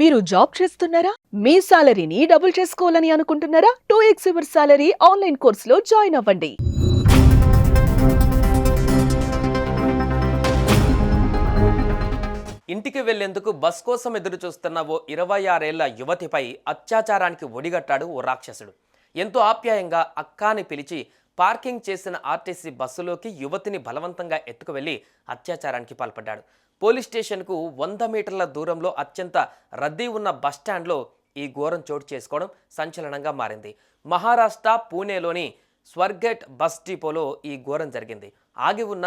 మీరు జాబ్ చేస్తున్నారా? మీ సాలరీని డబుల్ చేసుకోవాలని అనుకుంటున్నారా? 2x యువర్ సాలరీ ఆన్లైన్ కోర్సులో జాయిన్ అవ్వండి. ఇంటికి వెళ్లేందుకు బస్ కోసం ఎదురు చూస్తున్న ఓ 26 ఏళ్ల యువతిపై అత్యాచారానికి ఒడిగట్టాడు ఓ రాక్షసుడు. ఎంతో ఆప్యాయంగా అక్కాని పిలిచి పార్కింగ్ చేసిన ఆర్టీసీ బస్సులోకి యువతిని బలవంతంగా ఎత్తుకువెళ్లి అత్యాచారానికి పాల్పడ్డాడు. పోలీస్ స్టేషన్కు 100 మీటర్ల దూరంలో అత్యంత రద్దీ ఉన్న బస్టాండ్లో ఈ ఘోరం చోటు చేసుకోవడం సంచలనంగా మారింది. మహారాష్ట్ర పూణేలోని స్వర్గేట్ బస్ డిపోలో ఈ ఘోరం జరిగింది. ఆగి ఉన్న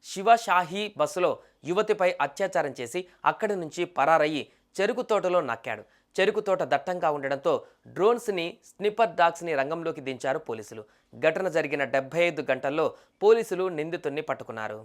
శివషాహి బస్సులో యువతిపై అత్యాచారం చేసి అక్కడి నుంచి పరారయ్యి చెరుకు తోటలో నక్కాడు. చెరుకు తోట దట్టంగా ఉండడంతో డ్రోన్స్ని, స్నిపర్ డాగ్స్ని రంగంలోకి దించారు పోలీసులు. ఘటన జరిగిన 75 గంటల్లో పోలీసులు నిందితుడిని పట్టుకున్నారు.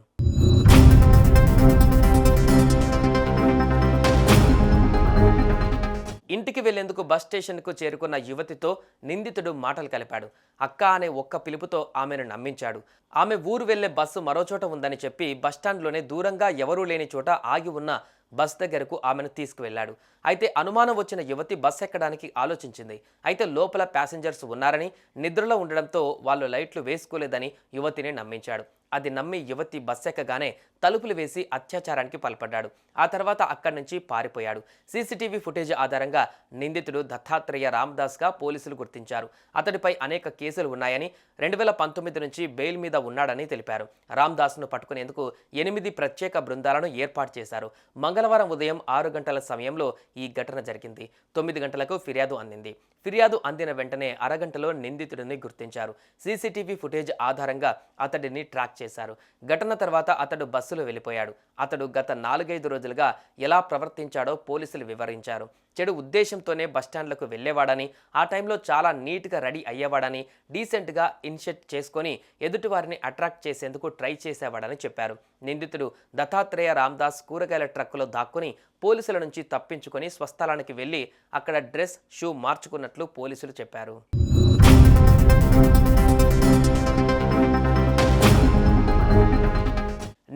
ఇంటికి వెళ్లేందుకు బస్ స్టేషన్కు చేరుకున్న యువతితో నిందితుడు మాటలు కలిపాడు. అక్క అనే ఒక్క పిలుపుతో ఆమెను నమ్మించాడు. ఆమె ఊరు వెళ్లే బస్సు మరోచోట ఉందని చెప్పి బస్టాండ్లోనే దూరంగా ఎవరూ లేని చోట ఆగి ఉన్న బస్ దగ్గరకు ఆమెను తీసుకువెళ్లాడు. అయితే అనుమానం వచ్చిన యువతి బస్ ఎక్కడానికి ఆలోచించింది. అయితే లోపల ప్యాసింజర్స్ ఉన్నారని, నిద్రలో ఉండడంతో వాళ్ళు లైట్లు వేసుకోలేదని యువతిని నమ్మించాడు. అది నమ్మి యువతి బస్ ఎక్కగానే తలుపులు వేసి అత్యాచారానికి పాల్పడ్డాడు. ఆ తర్వాత అక్కడి నుంచి పారిపోయాడు. సీసీటీవీ ఫుటేజ్ ఆధారంగా నిందితుడు దత్తాత్రేయ రామదాస్గా పోలీసులు గుర్తించారు. అతడిపై అనేక కేసులు ఉన్నాయని, 2019 నుంచి బెయిల్ మీద ఉన్నాడని తెలిపారు. రామదాస్ను పట్టుకునేందుకు 8 ప్రత్యేక బృందాలను ఏర్పాటు చేశారు. మంగళవారం ఉదయం 6 గంటల సమయంలో ఈ ఘటన జరిగింది. 9 గంటలకు ఫిర్యాదు అందింది. ఫిర్యాదు అందిన వెంటనే అరగంటలో నిందితుడిని గుర్తించారు. సీసీటీవీ ఫుటేజ్ ఆధారంగా అతడిని ట్రాక్ చేశారు. ఘటన తర్వాత అతడు బస్సులో వెళ్ళిపోయాడు. అతడు గత 4-5 రోజులుగా ఎలా ప్రవర్తించాడో పోలీసులు వివరించారు. చెడు ఉద్దేశంతోనే బస్టాండ్లకు వెళ్ళేవాడని, ఆ టైంలో చాలా నీట్గా రెడీ అయ్యేవాడని, డీసెంట్గా ఇన్షెట్ చేసుకొని ఎదుటివారిని అట్రాక్ట్ చేసేందుకు ట్రై చేసేవాడని చెప్పారు. నిందితుడు దత్తాత్రేయ రామదాస్ కూరగాయల ట్రక్కులో దాక్కుని పోలీసుల నుంచి తప్పించుకొని స్వస్థలానికి వెళ్లి అక్కడ డ్రెస్, షూ మార్చుకున్నట్లు పోలీసులు చెప్పారు.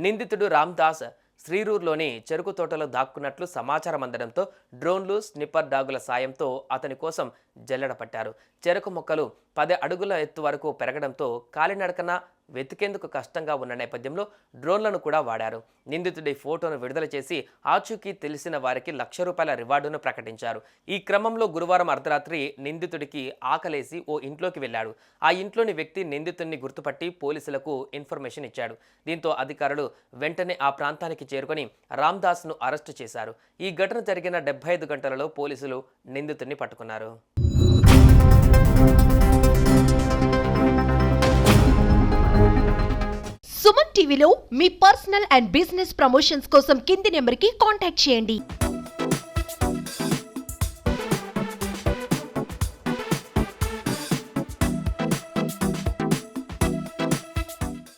నిందితుడు రామదాస్ శ్రీరూర్లోని చెరుకు తోటలో దాక్కున్నట్లు సమాచారం అందడంతో డ్రోన్లు, స్నిప్పర్ డాగుల సాయంతో అతని కోసం జల్లెడ పట్టారు. చెరకు మొక్కలు 10 అడుగుల ఎత్తు వరకు పెరగడంతో కాలినడకన వెతికేందుకు కష్టంగా ఉన్న నేపథ్యంలో డ్రోన్లను కూడా వాడారు. నిందితుడి ఫోటోను విడుదల చేసి ఆచూకీ తెలిసిన వారికి ₹1,00,000 రివార్డును ప్రకటించారు. ఈ క్రమంలో గురువారం అర్ధరాత్రి నిందితుడికి ఆకలేసి ఓ ఇంట్లోకి వెళ్ళాడు. ఆ ఇంట్లోని వ్యక్తి నిందితుడిని గుర్తుపట్టి పోలీసులకు ఇన్ఫర్మేషన్ ఇచ్చాడు. దీంతో అధికారులు వెంటనే ఆ ప్రాంతానికి చేరుకొని రామదాస్ను అరెస్టు చేశారు. ఈ ఘటన జరిగిన 75 గంటలలో పోలీసులు నిందితుడిని పట్టుకున్నారు. సుమన్ టీవీలో మీ పర్సనల్ అండ్ బిజినెస్ ప్రమోషన్స్ కోసం కింది నెంబర్కి కాంటాక్ట్ చేయండి.